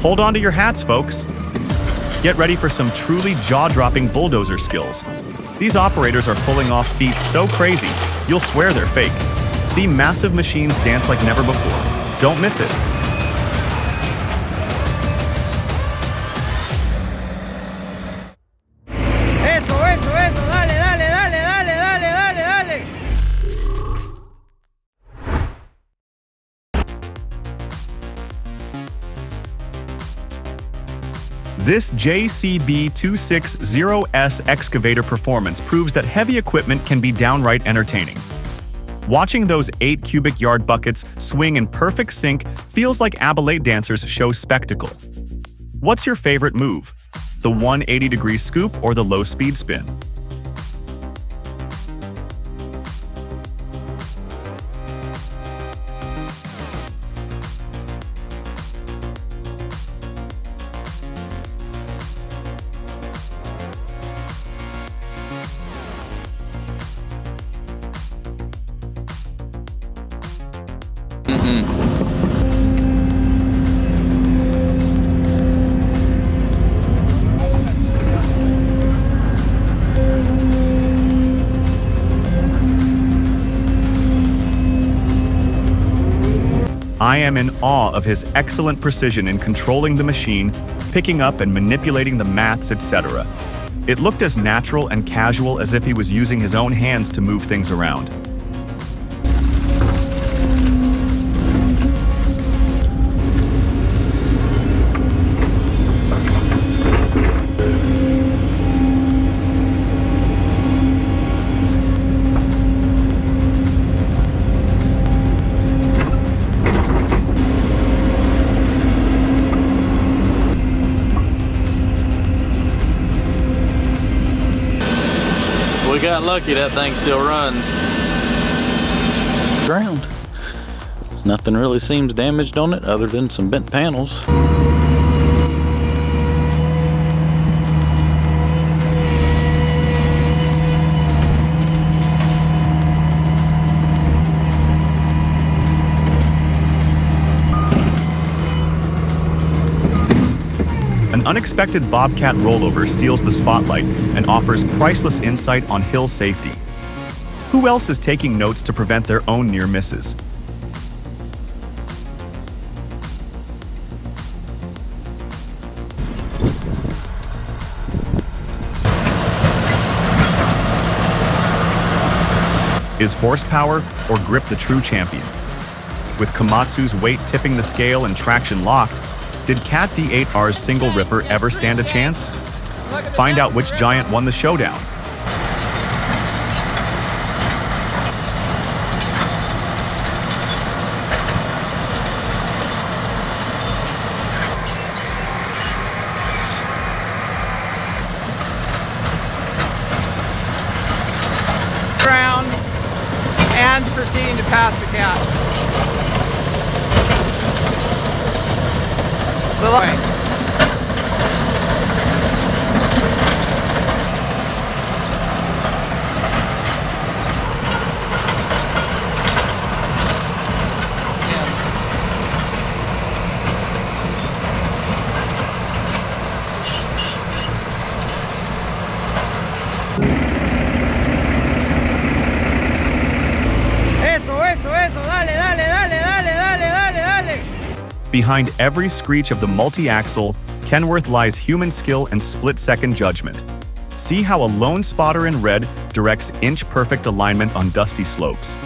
Hold on to your hats, folks. Get ready for some truly jaw-dropping bulldozer skills. These operators are pulling off feats so crazy, you'll swear they're fake. See massive machines dance like never before. Don't miss it. This JCB260S excavator performance proves that heavy equipment can be downright entertaining. Watching those 8 cubic yard buckets swing in perfect sync feels like abalete dancers show spectacle. What's your favorite move? The 180-degree scoop or the low-speed spin? I am in awe of his excellent precision in controlling the machine, picking up and manipulating the mats, etc. It looked as natural and casual as if he was using his own hands to move things around. We got lucky, that thing still runs. Ground. Nothing really seems damaged on it other than some bent panels. An unexpected bobcat rollover steals the spotlight and offers priceless insight on hill safety. Who else is taking notes to prevent their own near misses? Is horsepower or grip the true champion? With Komatsu's weight tipping the scale and traction locked, did Cat D8R's single ripper ever stand a chance? Find out which giant won the showdown. Ground and proceeding to pass the cat. The line. Behind every screech of the multi-axle, Kenworth lies human skill and split-second judgment. See how a lone spotter in red directs inch-perfect alignment on dusty slopes.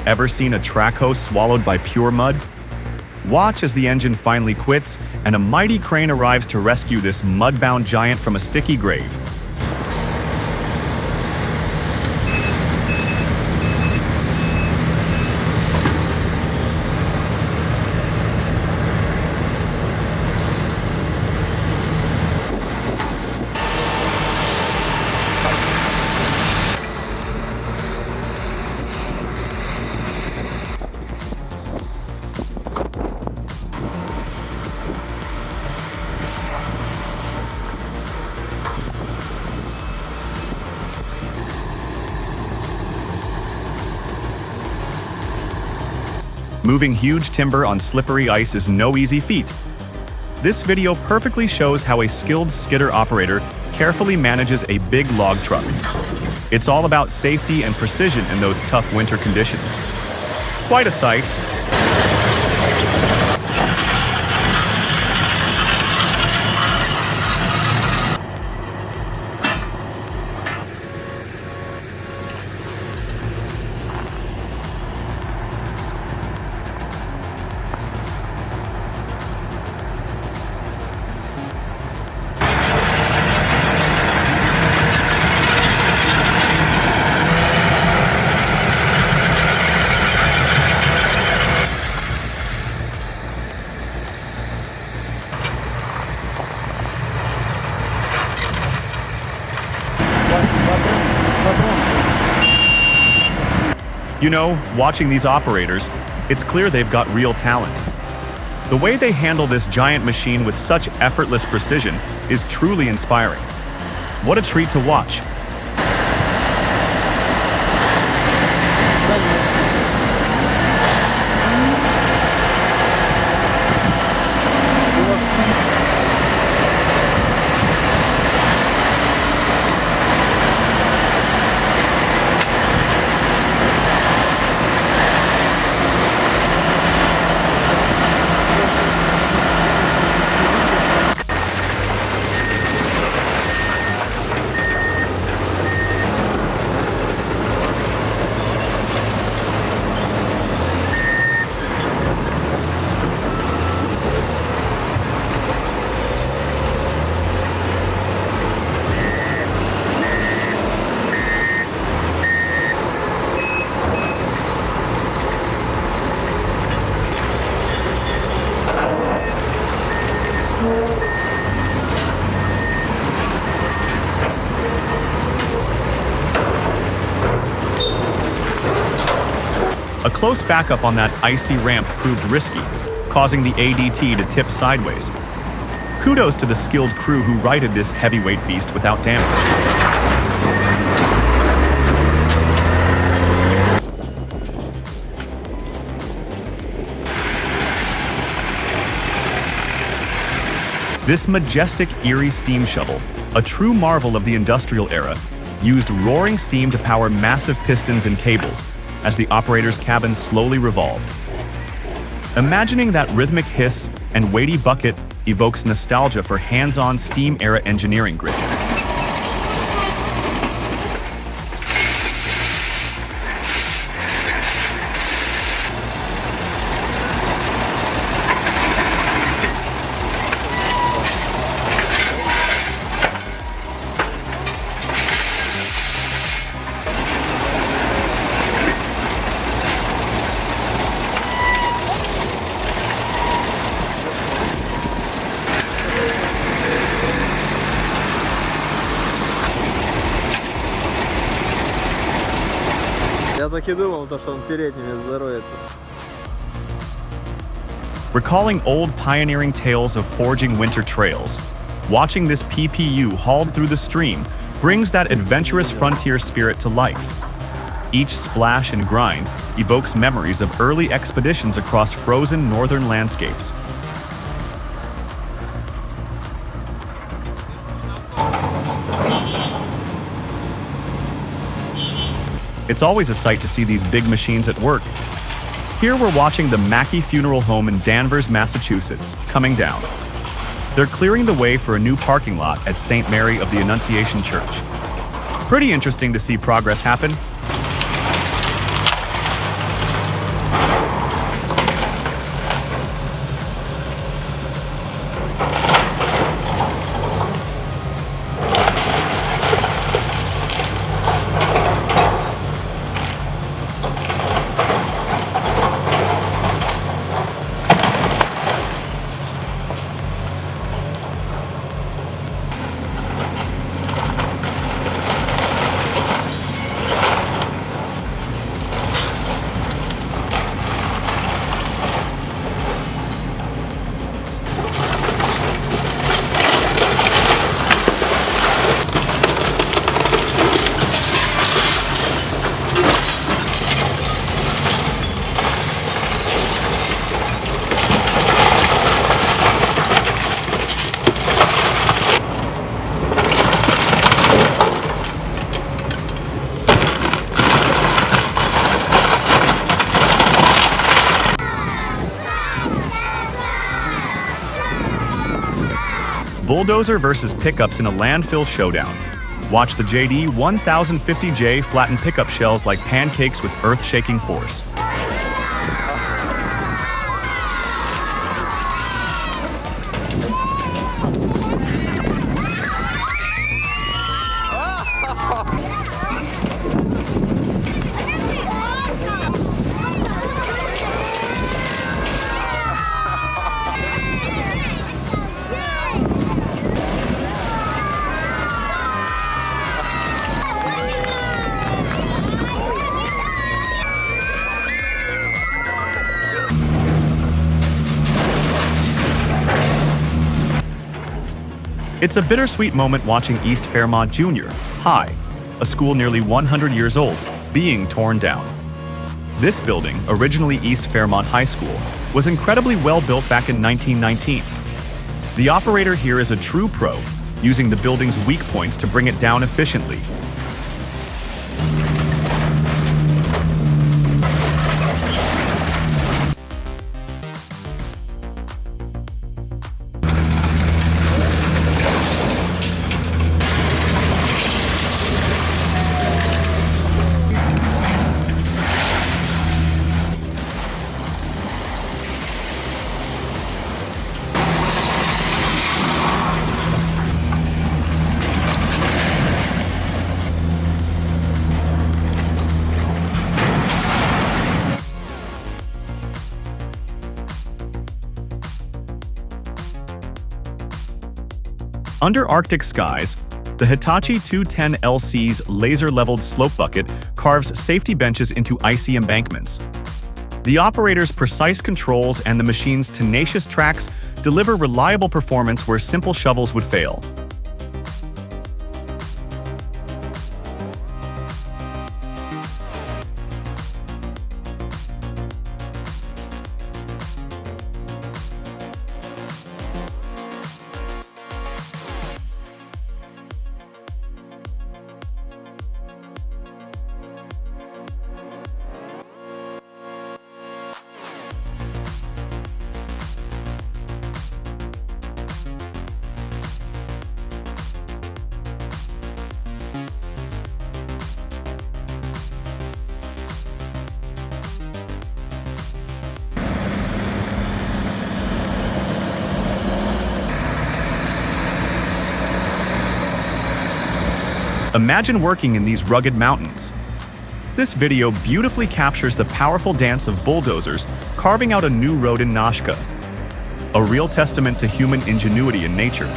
Ever seen a track hose swallowed by pure mud? Watch as the engine finally quits and a mighty crane arrives to rescue this mud-bound giant from a sticky grave. Moving huge timber on slippery ice is no easy feat. This video perfectly shows how a skilled skidder operator carefully manages a big log truck. It's all about safety and precision in those tough winter conditions. Quite a sight. You know, watching these operators, it's clear they've got real talent. The way they handle this giant machine with such effortless precision is truly inspiring. What a treat to watch. A close backup on that icy ramp proved risky, causing the ADT to tip sideways. Kudos to the skilled crew who righted this heavyweight beast without damage. This majestic, eerie steam shovel, a true marvel of the industrial era, used roaring steam to power massive pistons and cables as the operator's cabin slowly revolved. Imagining that rhythmic hiss and weighty bucket evokes nostalgia for hands-on steam-era engineering grit. Я так и думал, что он передними здоровится. Recalling old pioneering tales of forging winter trails, watching this PPU hauled through the stream brings that adventurous frontier spirit to life. Each splash and grind evokes memories of early expeditions across frozen northern landscapes. It's always a sight to see these big machines at work. Here we're watching the Mackey Funeral Home in Danvers, Massachusetts, coming down. They're clearing the way for a new parking lot at St. Mary of the Annunciation Church. Pretty interesting to see progress happen. Bulldozer versus pickups in a landfill showdown. Watch the JD 1050J flatten pickup shells like pancakes with earth-shaking force. It's a bittersweet moment watching East Fairmont Junior High, a school nearly 100 years old, being torn down. This building, originally East Fairmont High School, was incredibly well built back in 1919. The operator here is a true pro, using the building's weak points to bring it down efficiently. Under Arctic skies, the Hitachi 210LC's laser-leveled slope bucket carves safety benches into icy embankments. The operator's precise controls and the machine's tenacious tracks deliver reliable performance where simple shovels would fail. Imagine working in these rugged mountains. This video beautifully captures the powerful dance of bulldozers carving out a new road in Nashka, a real testament to human ingenuity in nature.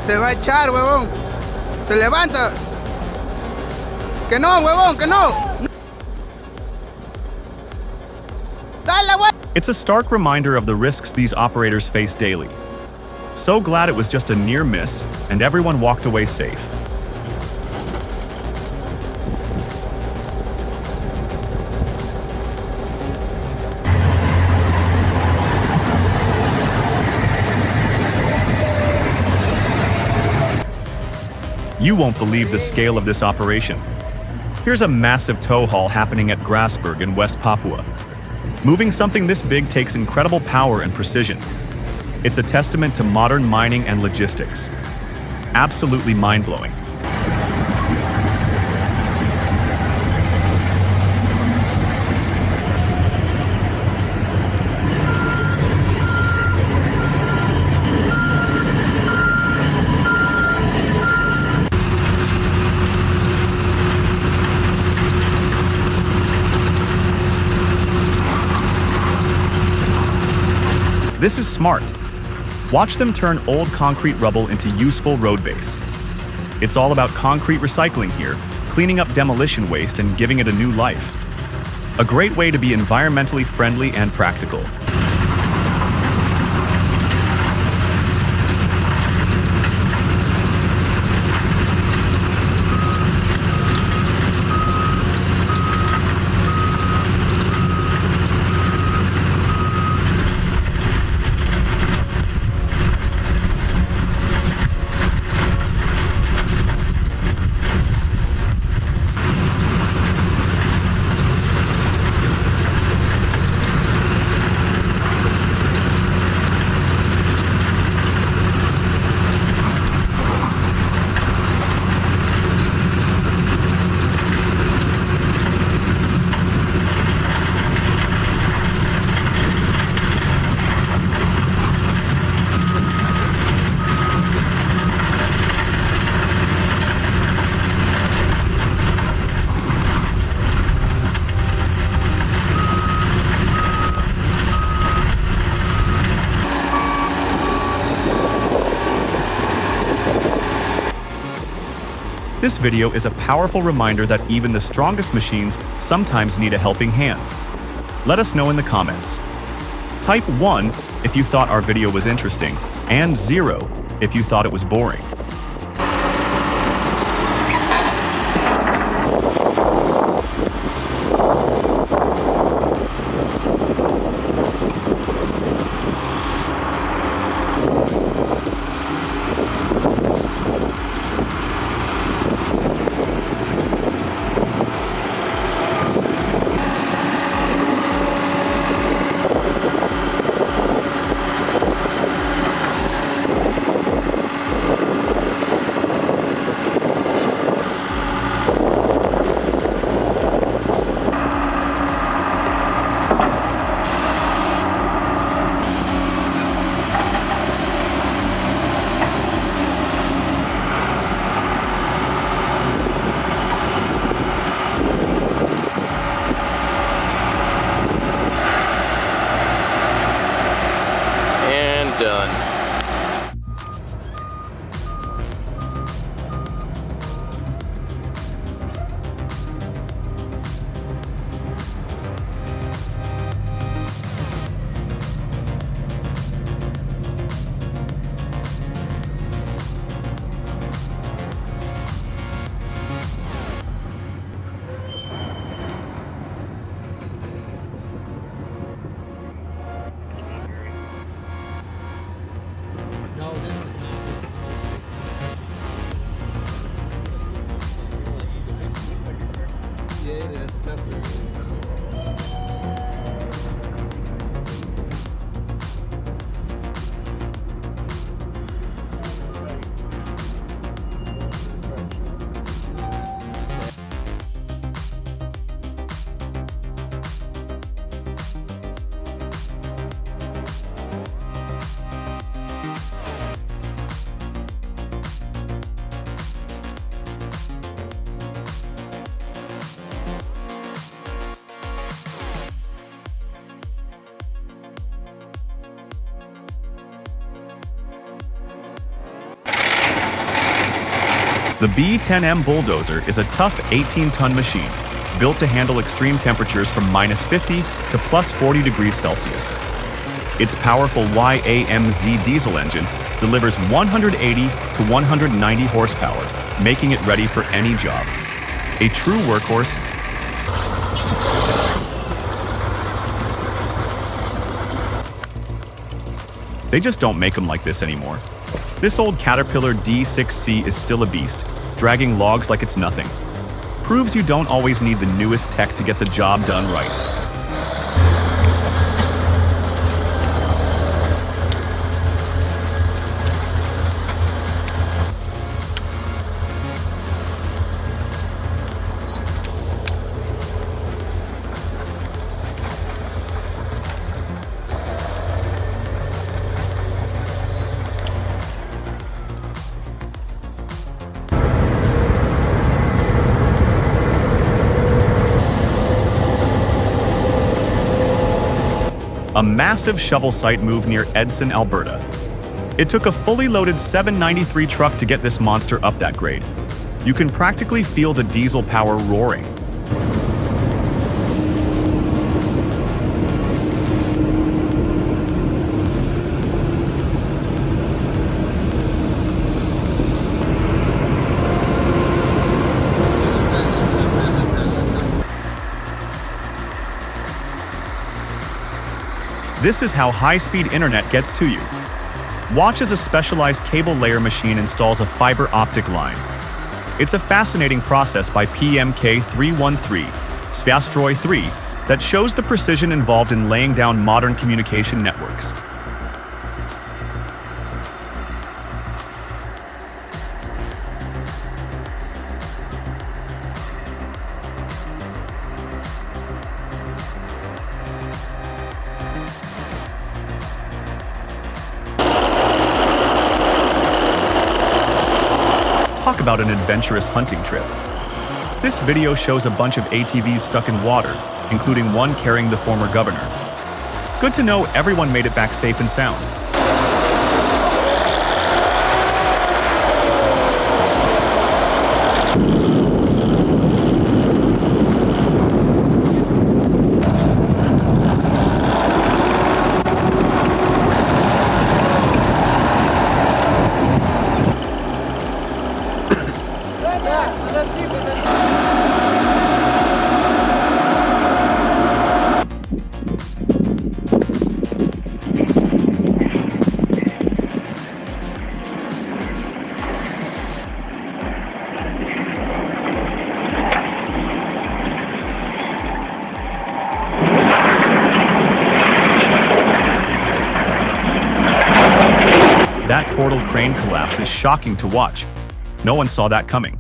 Se va a echar, huevón. Se levanta. Que no, huevón, que no. Dale, huevón. It's a stark reminder of the risks these operators face daily. So glad it was just a near miss, and everyone walked away safe. You won't believe the scale of this operation. Here's a massive tow haul happening at Grasberg in West Papua. Moving something this big takes incredible power and precision. It's a testament to modern mining and logistics. Absolutely mind-blowing. This is smart. Watch them turn old concrete rubble into useful road base. It's all about concrete recycling here, cleaning up demolition waste and giving it a new life. A great way to be environmentally friendly and practical. This video is a powerful reminder that even the strongest machines sometimes need a helping hand. Let us know in the comments. Type 1 if you thought our video was interesting, and 0 if you thought it was boring. Done. No, this is not. This is not. Yeah, it is. That's what it is. The B10M Bulldozer is a tough 18-ton machine, built to handle extreme temperatures from -50 to +40 degrees Celsius. Its powerful YAMZ diesel engine delivers 180 to 190 horsepower, making it ready for any job. A true workhorse. They just don't make them like this anymore. This old Caterpillar D6C is still a beast, dragging logs like it's nothing. Proves you don't always need the newest tech to get the job done right. A massive shovel site move near Edson, Alberta. It took a fully loaded 793 truck to get this monster up that grade. You can practically feel the diesel power roaring. This is how high-speed internet gets to you. Watch as a specialized cable layer machine installs a fiber optic line. It's a fascinating process by PMK313, Svyastroy 3, that shows the precision involved in laying down modern communication networks. Talk about an adventurous hunting trip. This video shows a bunch of ATVs stuck in water, including one carrying the former governor. Good to know everyone made it back safe and sound. That portal crane collapse is shocking to watch. No one saw that coming.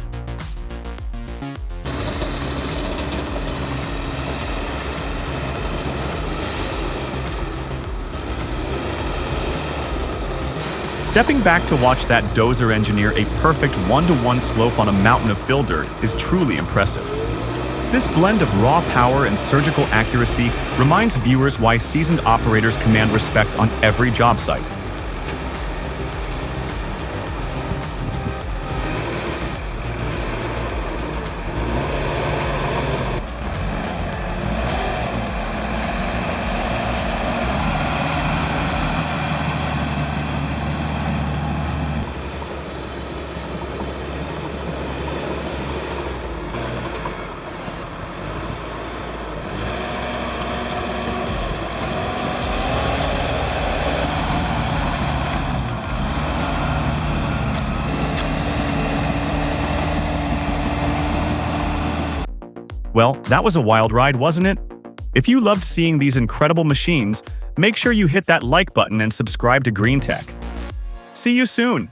Stepping back to watch that dozer engineer a perfect one-to-one slope on a mountain of fill dirt is truly impressive. This blend of raw power and surgical accuracy reminds viewers why seasoned operators command respect on every job site. Well, that was a wild ride, wasn't it? If you loved seeing these incredible machines, make sure you hit that like button and subscribe to GreenTech. See you soon!